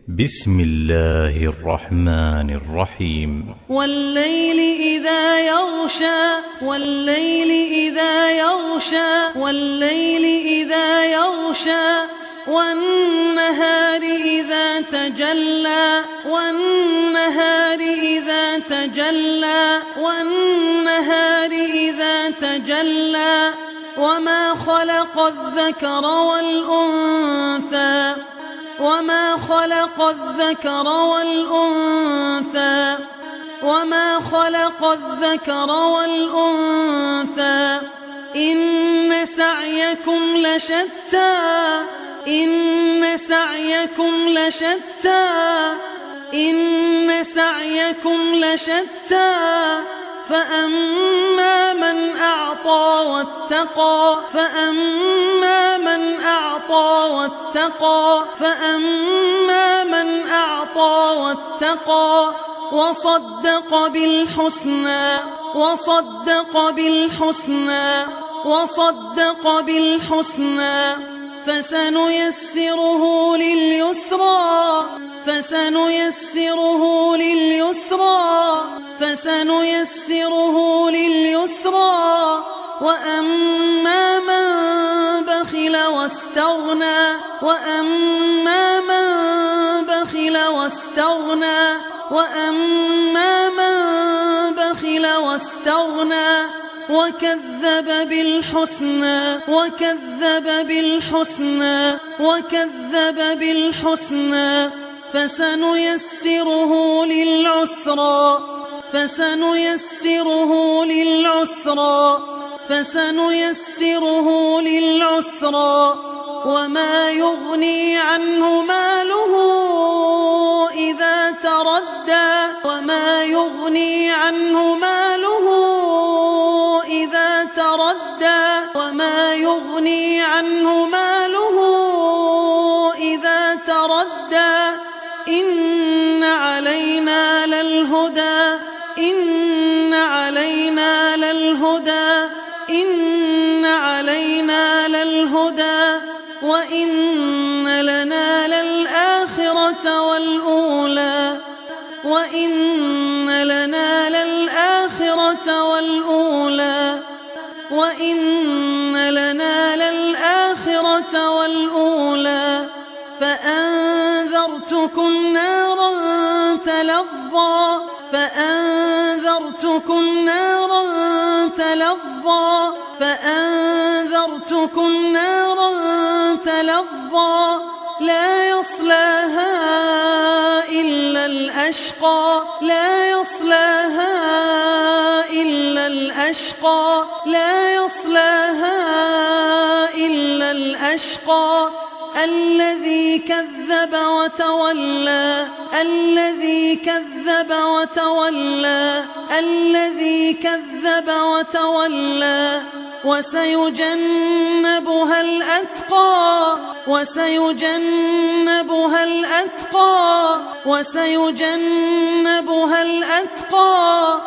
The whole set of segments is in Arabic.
بسم الله الرحمن الرحيم. والليل إذا يغشى والليل إذا يغشى والليل إذا يغشى والنهار إذا تجلى والنهار إذا تجلى والنهار إذا تجلى وما خلق الذكر والأنثى وما خلق الذكر والأنثى وما خلق الذكر والأنثى إن سعيكم لشتى إن سعيكم لشتى إن سعيكم لشتى فأما من أعطى واتقى فأما من أعطى واتقى فأما من أعطى واتقى وصدق بالحسنى وصدق بالحسنى وصدق بالحسنى فسنيسره لليسرى فسنيسره لليسرى فسنيسره لليسرى وأما من بخل واستغنى وأما من بخل واستغنى وأما من بخل واستغنى وكذب بالحسنى وكذب بالحسنى وكذب بالحسنى فسنيسره للعسرى فسنيسره للعسرى فسنيسره للعسرى وما يغني عنه ماله إذا تردى وما يغني عنه ماله إذا تردى وما يغني عنه ماله إذا تردى إن علينا للهدى إن علينا للهدى إن علينا للهدى وإن لنا للآخرة والأولى وإن لنا للآخرة والأولى وإن لنا للآخرة والأولى فأنذرتكم نارا تلظى فأنذرتكم نارا تلظى فأنذرتكم نارا تلظى لا يصلاها إلا الأشقى لا يصلاها إلا الأشقى لا يصلاها إلا الأشقى الذي كذب وتولى الذي كذب وتولى الذي كذب وتولى وسيجنبها الأتقى وسيجنبها الأتقى وسيجنبها الأتقى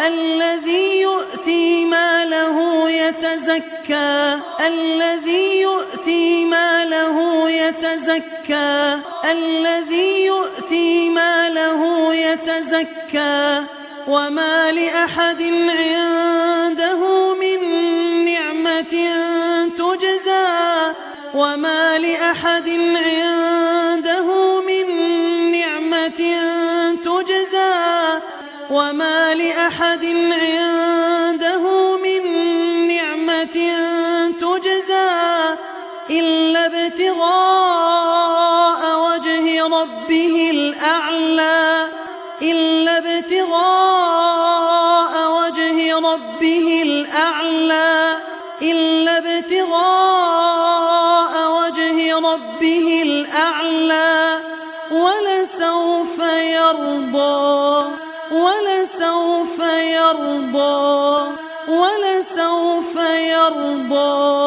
الذي يؤتي ماله يتزكى الذي يؤتي ماله يتزكى الذي يؤتي ماله يتزكى وما لأحد عنده من نعمة تجزى وما لأحد عنده من نعمة تجزى وما لأحد عنده من نعمة تجزى إلا ابتغاء وجه ربه الأعلى إلا ابتغاء وجه ربه الأعلى إلا ابتغاء وجه ربه الأعلى ولسوف يرضى ولسوف يرضى ولسوف يرضى